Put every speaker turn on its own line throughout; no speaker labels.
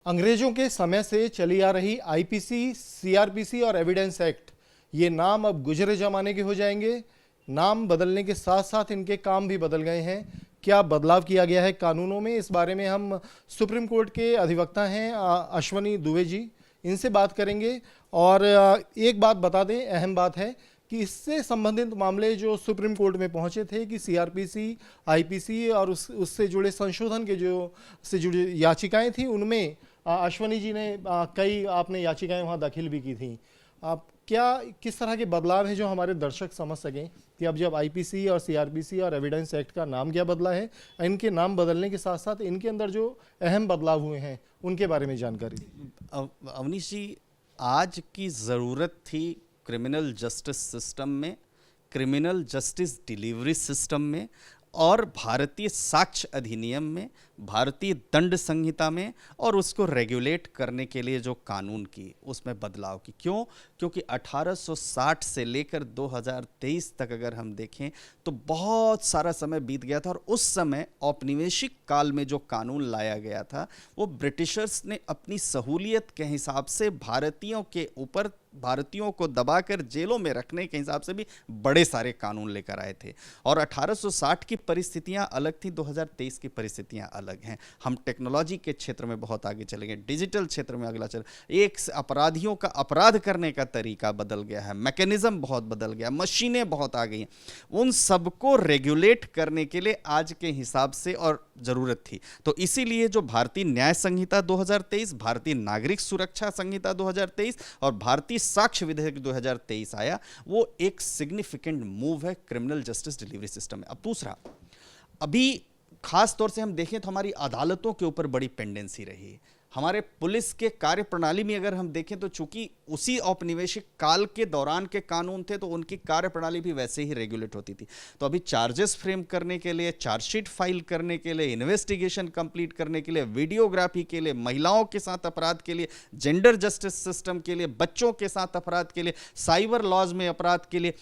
अंग्रेजों के समय से चली आ रही आईपीसी, सीआरपीसी और एविडेंस एक्ट, ये नाम अब गुजरे जमाने के हो जाएंगे। नाम बदलने के साथ साथ इनके काम भी बदल गए हैं। क्या बदलाव किया गया है कानूनों में, इस बारे में हम सुप्रीम कोर्ट के अधिवक्ता हैं अश्वनी दुबे जी, इनसे बात करेंगे। और एक बात बता दें, अहम बात है कि इससे संबंधित मामले जो सुप्रीम कोर्ट में पहुंचे थे कि सीआरपीसी, आईपीसी और उससे जुड़े संशोधन के जो से जुड़ी याचिकाएं थी, उनमें अश्वनी जी ने कई आपने याचिकाएं वहां दाखिल भी की थी। आप क्या किस तरह के बदलाव हैं जो हमारे दर्शक समझ सकें कि अब जब आईपीसी और सीआरपीसी और एविडेंस एक्ट का नाम क्या बदला है, इनके नाम बदलने के साथ साथ इनके अंदर जो अहम बदलाव हुए हैं उनके बारे में जानकारी।
अवनीश जी, आज की ज़रूरत थी क्रिमिनल जस्टिस सिस्टम में, क्रिमिनल जस्टिस डिलीवरी सिस्टम में और भारतीय साक्ष्य अधिनियम में, भारतीय दंड संहिता में और उसको रेगुलेट करने के लिए जो कानून की उसमें बदलाव की। क्यों? क्योंकि 1860 से लेकर 2023 तक अगर हम देखें तो बहुत सारा समय बीत गया था और उस समय औपनिवेशिक काल में जो कानून लाया गया था वो ब्रिटिशर्स ने अपनी सहूलियत के हिसाब से भारतीयों के ऊपर, भारतीयों को दबाकर जेलों में रखने के हिसाब से भी बड़े सारे कानून लेकर आए थे। और 1860 की परिस्थितियां अलग थी, 2023 की परिस्थितियां अलग हैं। हम टेक्नोलॉजी के क्षेत्र में बहुत आगे चले गए, डिजिटल क्षेत्र में अगला चल, एक अपराधियों का अपराध करने का तरीका बदल गया है, मैकेनिज्म बहुत बदल गया, मशीनें बहुत आ गई हैं। उन सबको रेगुलेट करने के लिए आज के हिसाब से और जरूरत थी। तो इसीलिए जो भारतीय न्याय संहिता 2023, भारतीय नागरिक सुरक्षा संहिता 2023 और भारतीय साक्ष्य विधेयक 2023 आया, वो एक सिग्निफिकेंट मूव है क्रिमिनल जस्टिस डिलीवरी सिस्टम में। अब दूसरा, अभी खास तौर से हम देखें तो हमारी अदालतों के ऊपर बड़ी पेंडेंसी रही। हमारे पुलिस के कार्य प्रणाली में अगर हम देखें तो चूंकि उसी औपनिवेशिक काल के दौरान के कानून थे तो उनकी कार्य प्रणाली भी वैसे ही रेगुलेट होती थी। तो अभी चार्जेस फ्रेम करने के लिए, चार्जशीट फाइल करने के लिए, इन्वेस्टिगेशन कंप्लीट करने के लिए, वीडियोग्राफी के लिए, महिलाओं के साथ अपराध के लिए, जेंडर जस्टिस सिस्टम के लिए, बच्चों के साथ अपराध के लिए, साइबर लॉज में अपराध के लिए,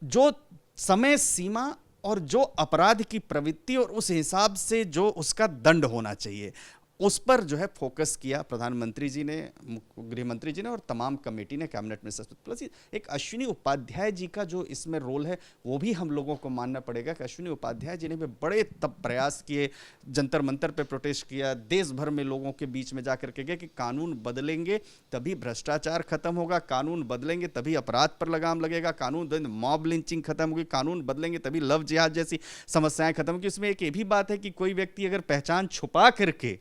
जो समय सीमा और जो अपराध की प्रवृत्ति और उस हिसाब से जो उसका दंड होना चाहिए, उस पर जो है फोकस किया प्रधानमंत्री जी ने, गृह मंत्री जी ने और तमाम कमेटी ने, कैबिनेट मिनिस्टर्स। प्लस एक अश्विनी उपाध्याय जी का जो इसमें रोल है वो भी हम लोगों को मानना पड़ेगा कि अश्विनी उपाध्याय जी ने भी बड़े तब प्रयास किए, जंतर मंतर पे प्रोटेस्ट किया, देश भर में लोगों के बीच में जाकर के गए कि कानून बदलेंगे तभी भ्रष्टाचार खत्म होगा, कानून बदलेंगे तभी अपराध पर लगाम लगेगा, कानून मॉब लिंचिंग खत्म होगी, कानून बदलेंगे तभी लव जिहाद जैसी समस्याएं खत्म होगी। इसमें एक ये भी बात है कि कोई व्यक्ति अगर पहचान छुपा करके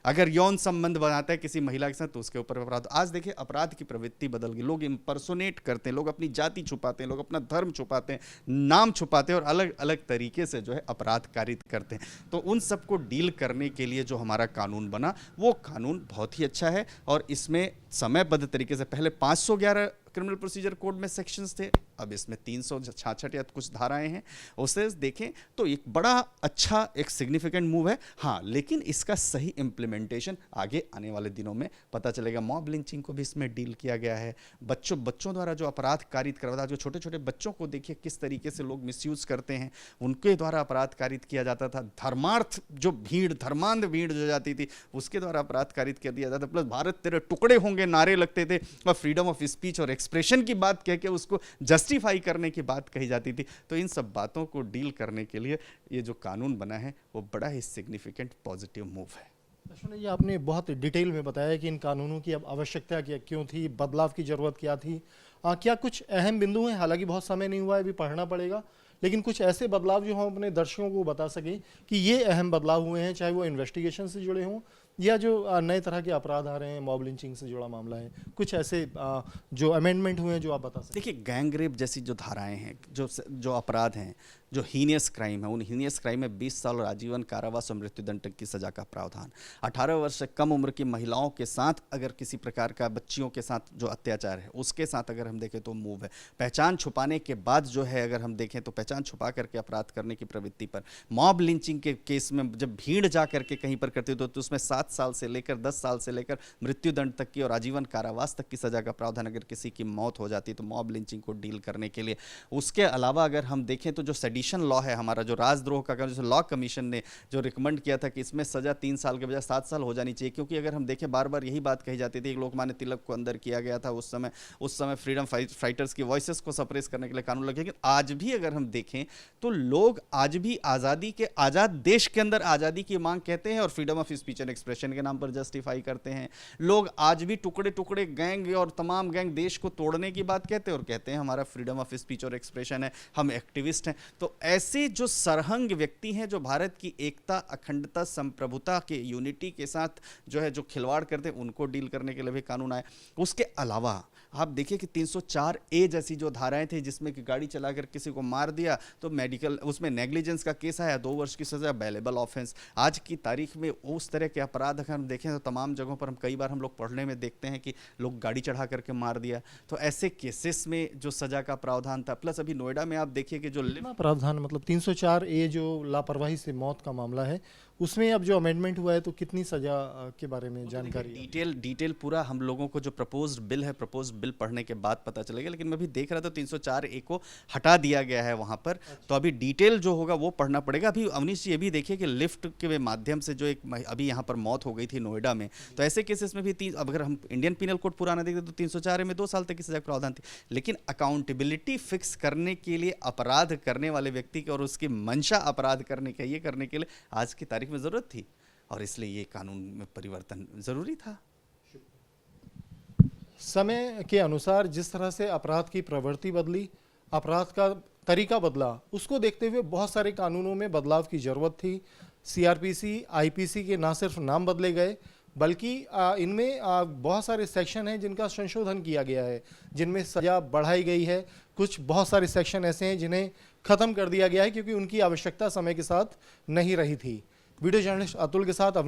अगर यौन संबंध बनाता है किसी महिला के साथ तो उसके ऊपर अपराध। आज देखिए अपराध की प्रवृत्ति बदल गई, लोग इम्पर्सोनेट करते हैं, लोग अपनी जाति छुपाते हैं, लोग अपना धर्म छुपाते हैं, नाम छुपाते हैं और अलग अलग तरीके से जो है अपराध कारित करते हैं। तो उन सबको डील करने के लिए जो हमारा कानून बना वो कानून बहुत ही अच्छा है और इसमें समयबद्ध तरीके से, पहले 511 क्रिमिनल प्रोसीजर कोड में सेक्शंस थे, अब इसमें 366 या कुछ धाराएं हैं। उसे देखें तो एक बड़ा अच्छा एक सिग्निफिकेंट मूव है। हाँ, लेकिन इसका सही इम्प्लीमेंटेशन आगे आने वाले दिनों में पता चलेगा। मॉब लिंचिंग को भी इसमें डील किया गया है, बच्चों द्वारा जो अपराध कारित करवाता, जो छोटे छोटे बच्चों को देखिए किस तरीके से लोग मिसयूज करते हैं, उनके द्वारा अपराध कारित किया जाता था। धर्मार्थ जो भीड़, धर्मांध भीड़ जो जाती थी उसके द्वारा अपराध कारित कर दिया जाता। प्लस भारत तेरे टुकड़े होंगे नारे लगते थे और फ्रीडम ऑफ स्पीच और एक्सप्रेशन की बात कह के उसको जस्टिफाई करने की बात कही जाती थी। तो इन सब बातों को डील करने के लिए ये जो कानून बना है वो बड़ा ही सिग्निफिकेंट पॉजिटिव मूव है।
अश्वनी जी, आपने बहुत डिटेल में बताया कि इन कानूनों की अब आवश्यकता क्यों थी, बदलाव की जरूरत क्या थी। क्या कुछ अहम बिंदु हैं, हालांकि बहुत समय नहीं हुआ है, अभी पढ़ना पड़ेगा, लेकिन कुछ ऐसे बदलाव जो हम अपने दर्शकों को बता सकें कि ये अहम बदलाव हुए हैं, चाहे वो इन्वेस्टिगेशन से जुड़े हों या जो नए तरह के अपराध आ रहे हैं, मॉब लिंचिंग से जुड़ा मामला है, कुछ ऐसे जो अमेंडमेंट हुए हैं जो आप बता सकते हैं।
देखिए, गैंग रेप जैसी जो धाराएं हैं, जो अपराध हैं, जो हीनियस क्राइम है, उन हीनियस क्राइम में 20 साल और आजीवन कारावास और मृत्युदंड तक की सजा का प्रावधान। 18 वर्ष से कम उम्र की महिलाओं के साथ अगर किसी प्रकार का, बच्चियों के साथ जो अत्याचार है उसके साथ अगर हम देखें तो मूव है। पहचान छुपाने के बाद जो है अगर हम देखें तो पहचान छुपा करके अपराध करने की प्रवृत्ति पर। मॉब लिंचिंग के केस में जब भीड़ जा करके कहीं पर करती तो उसमें 7 साल से लेकर 10 साल से लेकर मृत्युदंड तक की और आजीवन कारावास तक की सजा का प्रावधान अगर किसी की मौत हो जाती है तो मॉब लिंचिंग को डील करने के लिए। उसके अलावा अगर हम देखें तो जो सेडिशन लॉ है हमारा, जो राजद्रोह का जो लॉ कमीशन ने जो रिकमेंड किया था कि इसमें सजा 3 साल के बजाय 7 साल हो जानी चाहिए, क्योंकि अगर हम देखें बार बार यही बात कही जाती थी, लोकमान्य तिलक को अंदर किया गया था उस समय फ्रीडम फाइटर्स की वॉइसेस को सप्रेस करने के लिए कानून लगे। लेकिन आज भी अगर हम देखें तो लोग आज भी आज़ादी के, आज़ाद देश के अंदर आज़ादी की मांग कहते हैं और freedom of speech and expression के नाम पर जस्टिफाई करते हैं। लोग आज भी टुकड़े टुकड़े गैंग और तमाम गैंग देश को तोड़ने की बात कहते हैं और कहते हैं हमारा फ्रीडम ऑफ स्पीच और एक्सप्रेशन है, हम एक्टिविस्ट हैं। तो ऐसे जो सरहंग व्यक्ति हैं जो भारत की एकता, अखंडता, संप्रभुता के, यूनिटी के साथ जो है जो खिलवाड़ करते हैं, उनको डील करने के लिए भी कानून आए। उसके अलावा आप देखिए कि 304A जैसी जो धाराएं थी जिसमें कि गाड़ी चलाकर किसी को मार दिया तो मेडिकल, उसमें नेग्लिजेंस का केस आया, 2 वर्ष की सजा, बेलेबल ऑफेंस। आज की तारीख में उस तरह के अपराध अगर हम देखें तो तमाम जगहों पर हम कई बार हम लोग पढ़ने में देखते हैं कि लोग गाड़ी चढ़ा करके मार दिया। तो ऐसे केसेस में जो सजा का प्रावधान था, प्लस अभी नोएडा में आप देखिए कि जो
प्रावधान मतलब 304A जो लापरवाही से मौत का मामला है, उसमें अब जो अमेंडमेंट हुआ है तो कितनी सजा के बारे में जानकारी?
डिटेल पूरा हम लोगों को जो प्रपोज्ड बिल है, प्रपोज्ड बिल पढ़ने के बाद पता चलेगा। लेकिन मैं भी देख रहा था 304A को हटा दिया गया है वहां पर। तो अभी डिटेल जो होगा वो पढ़ना पड़ेगा। अभी अवनीश जी ये भी देखिए कि लिफ्ट के माध्यम से जो एक अभी यहाँ पर मौत हो गई थी नोएडा में, तो ऐसे केसेस में भी अगर हम इंडियन पिनल कोड पुराना देखते तो 304A में 2 साल तक की सजा प्रावधान थी। लेकिन अकाउंटेबिलिटी फिक्स करने के लिए अपराध करने वाले व्यक्ति के और उसकी मंशा अपराध करने के, ये करने के लिए आज की तारीख में जरूरत थी और इसलिए ये कानून में परिवर्तन जरूरी था।
समय के अनुसार जिस तरह से अपराध की प्रवृत्ति बदली, अपराध का तरीका बदला, उसको देखते हुए बहुत सारे कानूनों में बदलाव की जरूरत थी। CRPC, IPC के ना सिर्फ नाम बदले गए बल्कि इनमें बहुत सारे सेक्शन हैं जिनका संशोधन किया गया है, जिनमें सजा बढ़ाई गई है। कुछ बहुत सारे सेक्शन ऐसे हैं जिन्हें ख़त्म कर दिया गया है क्योंकि उनकी आवश्यकता समय के साथ नहीं रही थी। वीडियो जर्नलिस्ट अतुल के साथ